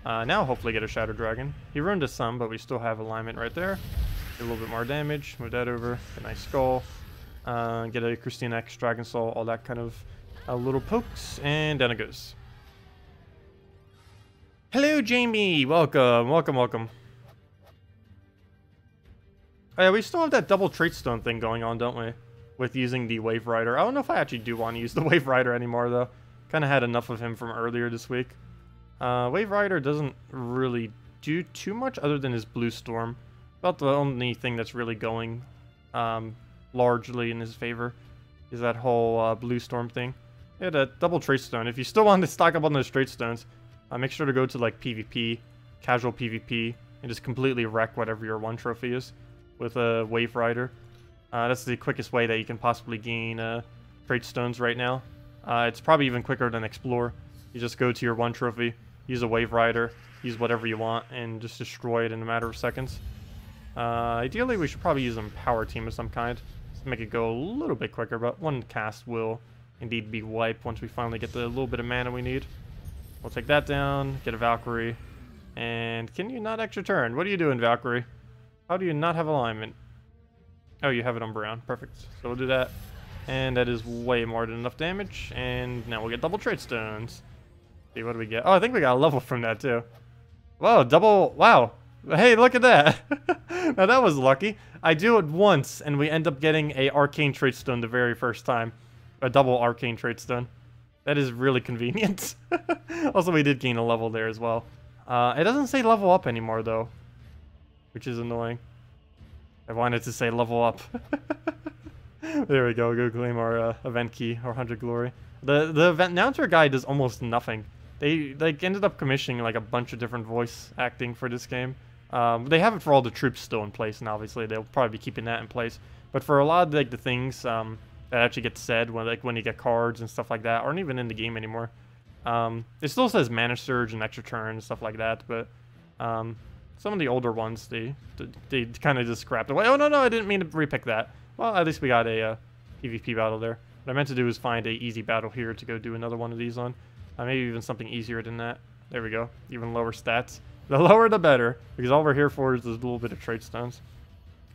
Now hopefully get a Shadow Dragon. He ruined us some, but we still have alignment right there. Get a little bit more damage. Move that over. Get a nice skull. Get a KrissTigger, Dragon Soul, all that kind of little pokes, and down it goes. Hello, Jamie. Welcome, welcome, welcome. Oh, yeah, we still have that double trait stone thing going on, don't we? With using the Wave Rider. I don't know if I actually do want to use the Wave Rider anymore, though. Kind of had enough of him from earlier this week. Wave Rider doesn't really do too much other than his Blue Storm. About the only thing that's really going largely in his favor is that whole Blue Storm thing. Yeah, that double trait stone. If you still want to stock up on those trait stones, make sure to go to like PvP, casual PvP, and just completely wreck whatever your 1 trophy is with a Wave Rider. That's the quickest way that you can possibly gain trait stones right now. It's probably even quicker than Explore. You just go to your 1 trophy, use a Wave Rider, use whatever you want, and just destroy it in a matter of seconds. Ideally, we should probably use a Power Team of some kind to make it go a little bit quicker, but 1 cast will indeed be wiped once we finally get the little bit of mana we need. We'll take that down, get a Valkyrie, and can you not extra turn? What are you doing, Valkyrie? How do you not have alignment? Oh, you have it on brown. Perfect. So we'll do that. And that is way more than enough damage. And now we'll get double trait stones. See, what do we get? Oh, I think we got a level from that, too. Whoa, double, wow. Hey, look at that. Now that was lucky. I do it once, and we end up getting a arcane trait stone the very first time. A double arcane trait stone. That is really convenient. Also, we did gain a level there as well. It doesn't say level up anymore, though, which is annoying. I wanted to say level up. There we go. Go claim our event key, our 100 glory. The event announcer guy does almost nothing. They like ended up commissioning like a bunch of different voice acting for this game. They have it for all the troops still in place, and obviously they'll probably be keeping that in place. But for a lot of like the things that actually get said when you get cards and stuff like that, aren't even in the game anymore. It still says mana surge and extra turn and stuff like that, but some of the older ones they kind of just scrapped away. Oh no, I didn't mean to repick that. Well, at least we got a PvP battle there. What I meant to do is find a easy battle here to go do another one of these on. Maybe even something easier than that. There we go. Even lower stats. The lower the better, because all we're here for is this little bit of trait stones.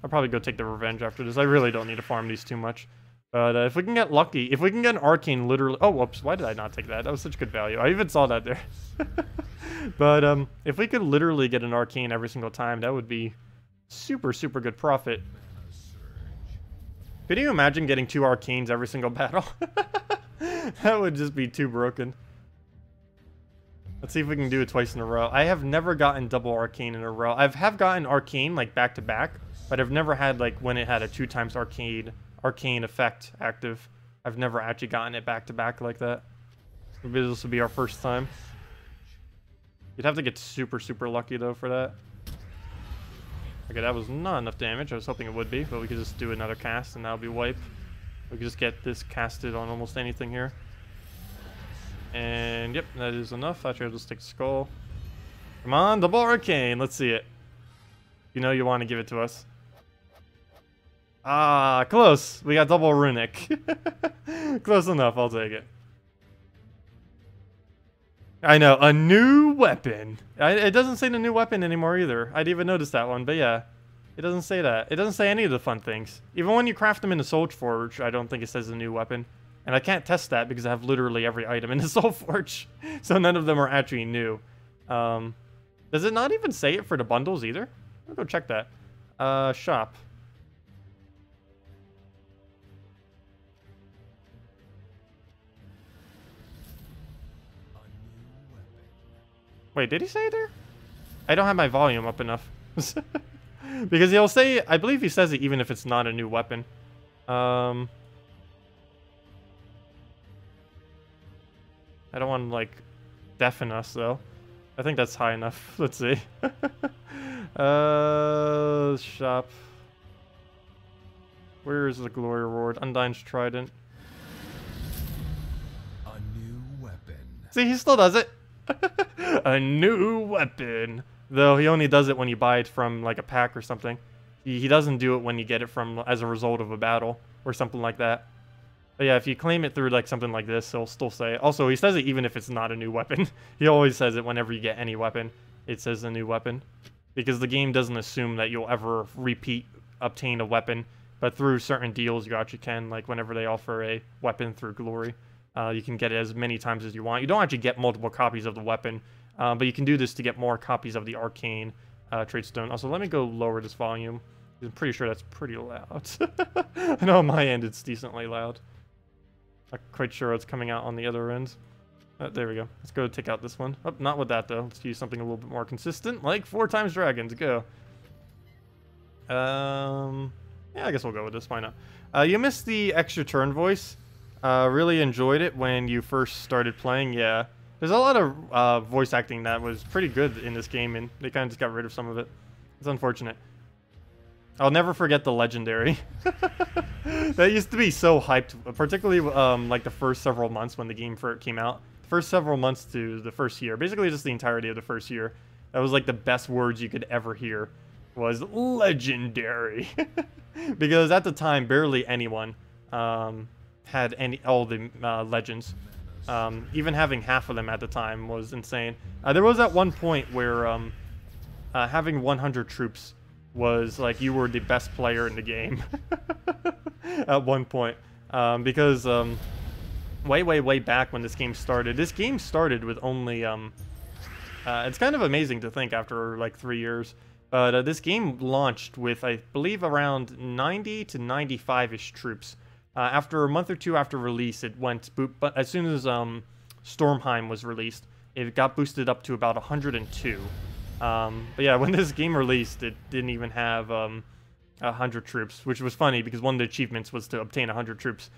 I'll probably go take the revenge after this. I really don't need to farm these too much. But if we can get lucky, if we can get an arcane literally... Oh, whoops. Why did I not take that? That was such good value. I even saw that there. But if we could literally get an arcane every single time, that would be super, super good profit. Could you imagine getting 2 arcanes every single battle? That would just be too broken. Let's see if we can do it twice in a row. I have never gotten double arcane in a row. I have gotten arcane like back to back, but I've never had like when it had a 2 times arcane effect active. I've never actually gotten it back to back like that. Maybe this will be our first time. You'd have to get super, super lucky though for that. Okay, that was not enough damage. I was hoping it would be, but we could just do another cast and that'll be wipe. We could just get this casted on almost anything here. And yep, that is enough. Actually, I'll just take skull. Come on, double arcane. Let's see it. You know you want to give it to us. Ah, close. We got double runic. Close enough. I'll take it. I know, a new weapon. It doesn't say the new weapon anymore either. I didn't even notice that one, but yeah. It doesn't say that. It doesn't say any of the fun things. Even when you craft them in the Soul Forge, I don't think it says the new weapon. And I can't test that because I have literally every item in the Soul Forge. So none of them are actually new. Does it not even say it for the bundles either? I'll go check that. Shop. Wait, did he say it there? I don't have my volume up enough. Because he'll say, I believe he says it even if it's not a new weapon. I don't want to, like, deafen us, though. I think that's high enough. Let's see. Shop. Where is the glory reward? Undyne's Trident. A new weapon. See, he still does it. A new weapon. Though he only does it when you buy it from, like, a pack or something. He doesn't do it when you get it from as a result of a battle or something like that. But yeah, if you claim it through like something like this, he'll still say it. Also, he says it even if it's not a new weapon. He always says it whenever you get any weapon. It says a new weapon. Because the game doesn't assume that you'll ever obtain a weapon. But through certain deals, you actually can. Like whenever they offer a weapon through Glory, you can get it as many times as you want. You don't actually get multiple copies of the weapon. But you can do this to get more copies of the Arcane Trait Stone. Also, let me go lower this volume. I'm pretty sure that's pretty loud. I know on my end it's decently loud. Not quite sure what's coming out on the other end. There we go. Let's go take out this one. Oh, not with that, though. Let's use something a little bit more consistent, like 4 times dragons. Go. Yeah, I guess we'll go with this. Why not? You missed the extra turn voice. Really enjoyed it when you first started playing. Yeah. There's a lot of voice acting that was pretty good in this game, and they kind of just got rid of some of it. It's unfortunate. I'll never forget the legendary. That used to be so hyped, particularly like the first several months when the game first came out. The first several months to the first year, basically just the entirety of the first year. That was like the best words you could ever hear, was legendary. Because at the time, barely anyone had all the legends. Even having half of them at the time was insane. There was at one point where having 100 troops was like you were the best player in the game at one point, because way back when this game started with only It's kind of amazing to think after like 3 years. But this game launched with, I believe, around 90 to 95-ish troops. After a month or two after release, it went but as soon as Stormheim was released, it got boosted up to about 102. But yeah, when this game released, it didn't even have 100 troops, which was funny because one of the achievements was to obtain 100 troops.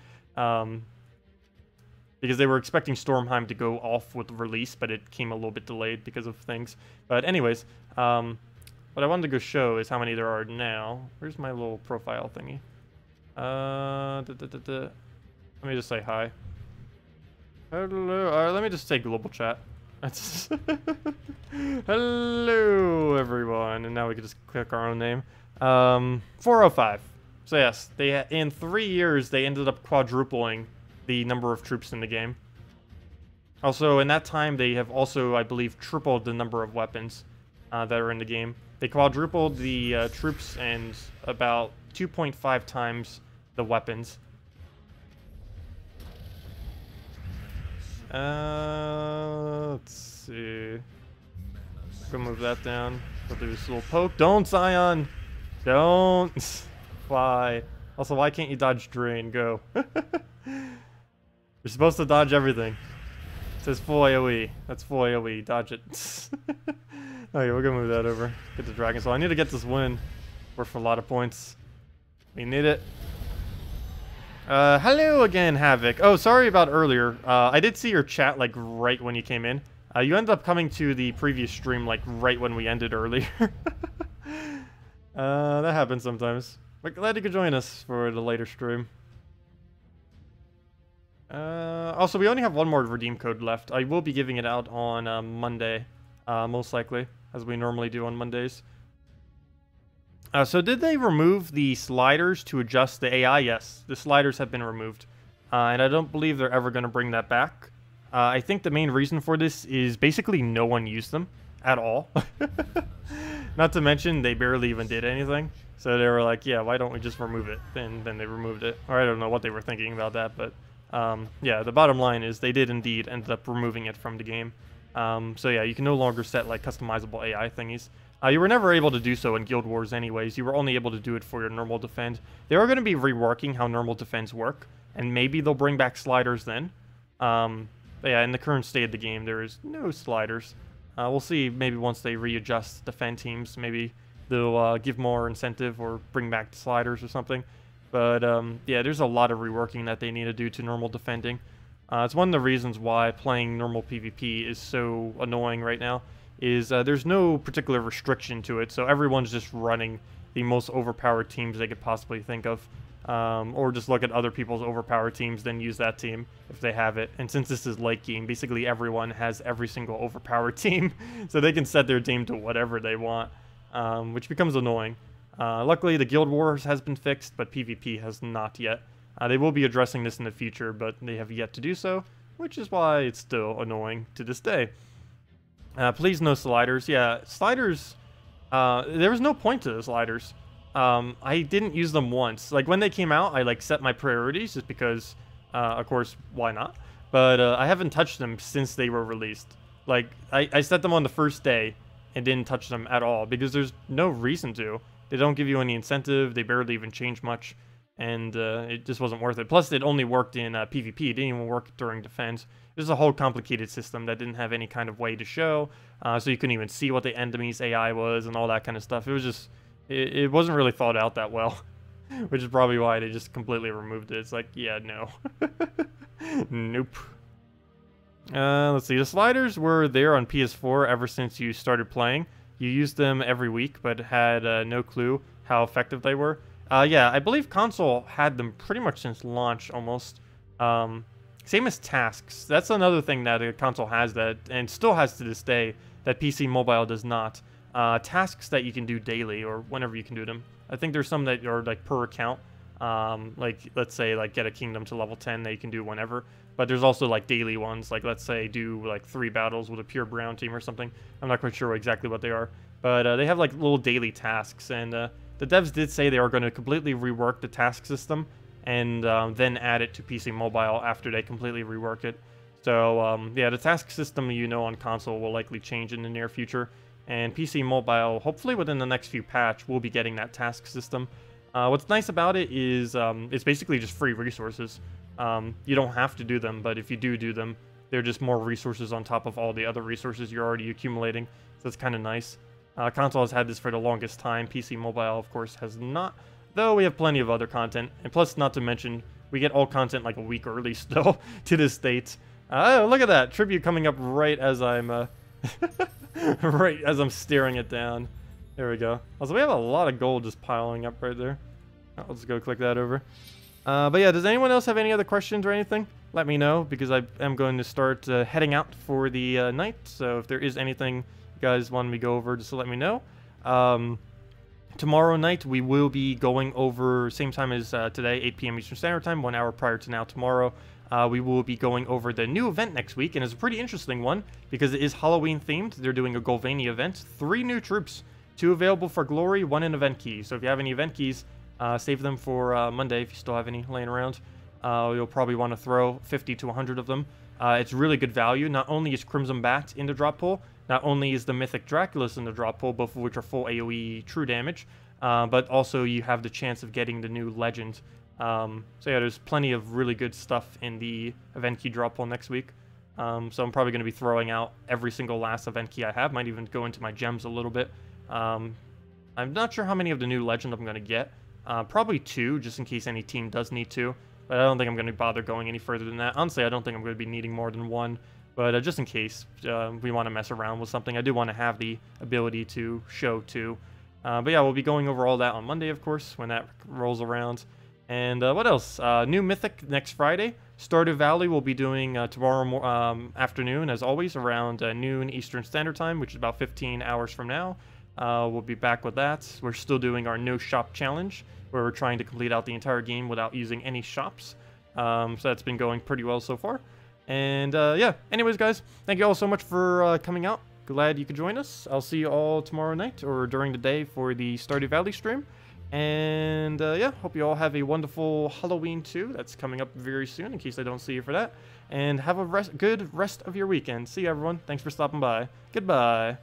Because they were expecting Stormheim to go off with the release, but it came a little bit delayed because of things. But anyways, what I wanted to go show is how many there are now. Where's my little profile thingy? Let me just say hi. Hello. Let me just say global chat. That's hello, everyone. And now we can just click our own name. 405. So yes, in 3 years they ended up quadrupling the number of troops in the game. Also, in that time, they have also, I believe, tripled the number of weapons that are in the game. They quadrupled the troops and about 2.5 times the weapons. Let's see. Go move that down. We'll do this little poke. Don't, Scion! Don't fly. Also, why can't you dodge drain? Go. You're supposed to dodge everything. It says full AoE. That's full AoE. Dodge it. Okay, we're gonna move that over. Get the Dragon Soul. I need to get this win. Worth a lot of points. We need it. Hello again, Havoc. Oh, sorry about earlier. I did see your chat, like, right when you came in. You ended up coming to the previous stream, like, right when we ended earlier. That happens sometimes. But glad you could join us for the later stream. Also, we only have one more redeem code left. I will be giving it out on Monday, most likely, as we normally do on Mondays. So did they remove the sliders to adjust the AI? Yes, the sliders have been removed. And I don't believe they're ever going to bring that back. I think the main reason for this is basically no one used them at all. Not to mention, they barely even did anything. So they were like, yeah, why don't we just remove it? Then they removed it. Or I don't know what they were thinking about that, but yeah, the bottom line is they did indeed end up removing it from the game. So yeah, you can no longer set like customizable AI thingies. You were never able to do so in Guild Wars anyways. You were only able to do it for your normal defend. They are going to be reworking how normal defends work, and maybe they'll bring back sliders then. But yeah, in the current state of the game, there is no sliders. We'll see maybe once they readjust defend teams, maybe they'll give more incentive or bring back the sliders or something. But yeah, there's a lot of reworking that they need to do to normal defending. It's one of the reasons why playing normal PvP is so annoying right now, is there's no particular restriction to it, so everyone's just running the most overpowered teams they could possibly think of. Or just look at other people's overpowered teams, then use that team if they have it. And since this is late game, basically everyone has every single overpowered team, so they can set their team to whatever they want, which becomes annoying. Luckily, the Guild Wars has been fixed, but PvP has not yet. They will be addressing this in the future, but they have yet to do so, which is why it's still annoying to this day. Please no sliders. Yeah, sliders, there was no point to the sliders. I didn't use them once. Like, when they came out, I, like, set my priorities just because, of course, why not? But I haven't touched them since they were released. Like, I set them on the first day and didn't touch them at all because there's no reason to. They don't give you any incentive. They barely even change much. And it just wasn't worth it. Plus, it only worked in PvP. It didn't even work during defense. It was a whole complicated system that didn't have any kind of way to show. So you couldn't even see what the enemy's AI was and all that kind of stuff. It was just... It wasn't really thought out that well. Which is probably why they just completely removed it. It's like, yeah, no. Nope. Let's see. The sliders were there on PS4 ever since you started playing. You used them every week, but had no clue how effective they were. Yeah, I believe console had them pretty much since launch, almost. Same as tasks. That's another thing that a console has that, and still has to this day, that PC Mobile does not. Tasks that you can do daily, or whenever you can do them. I think there's some that are, like, per account. Like, let's say, like, get a kingdom to level 10 that you can do whenever. But there's also, like, daily ones. Like, let's say, do, like, 3 battles with a pure brown team or something. I'm not quite sure exactly what they are. But they have, like, little daily tasks, and the devs did say they are going to completely rework the task system and then add it to PC Mobile after they completely rework it. So, yeah, the task system, on console will likely change in the near future. And PC Mobile, hopefully within the next few patch, we'll be getting that task system. What's nice about it is it's basically just free resources. You don't have to do them, but if you do them, they're just more resources on top of all the other resources you're already accumulating. So it's kind of nice. Console has had this for the longest time. PC Mobile, of course, has not. Though we have plenty of other content. And plus, not to mention, we get all content like a week early still to this date. Oh, look at that. Tribute coming up right as I'm... right as I'm staring it down. There we go. Also, we have a lot of gold just piling up right there. I'll just go click that over. But yeah, does anyone else have any other questions or anything? Let me know, because I am going to start heading out for the night. So if there is anything you guys want me to go over, just let me know. Tomorrow night, we will be going over, same time as today, 8 p.m. Eastern Standard Time, 1 hour prior to now tomorrow. We will be going over the new event next week, and it's a pretty interesting one, because it is Halloween themed. They're doing a Golvania event. 3 new troops, 2 available for glory, 1 in event key. So if you have any event keys, save them for Monday if you still have any laying around. You'll probably want to throw 50 to 100 of them. It's really good value. Not only is Crimson Bat in the drop pool, not only is the Mythic Draculus in the drop pool, both of which are full AoE true damage, but also you have the chance of getting the new Legend. So yeah, there's plenty of really good stuff in the event key drop pool next week. So I'm probably going to be throwing out every single last event key I have. Might even go into my gems a little bit. I'm not sure how many of the new Legend I'm going to get. Probably 2, just in case any team does need to. But I don't think I'm going to bother going any further than that. Honestly, I don't think I'm going to be needing more than 1. But just in case we want to mess around with something, I do want to have the ability to show 2. But yeah, we'll be going over all that on Monday, of course, when that rolls around. And what else? New Mythic next Friday. Stardew Valley will be doing tomorrow afternoon, as always, around noon Eastern Standard Time, which is about 15 hours from now. We'll be back with that. We're still doing our No Shop Challenge, where we're trying to complete out the entire game without using any shops. So that's been going pretty well so far. And yeah, anyways, guys, thank you all so much for coming out. Glad you could join us. I'll see you all tomorrow night or during the day for the Stardew Valley stream. And yeah, hope you all have a wonderful Halloween too. That's coming up very soon, in case I don't see you for that. And have a good rest of your weekend. See you, everyone. Thanks for stopping by. Goodbye.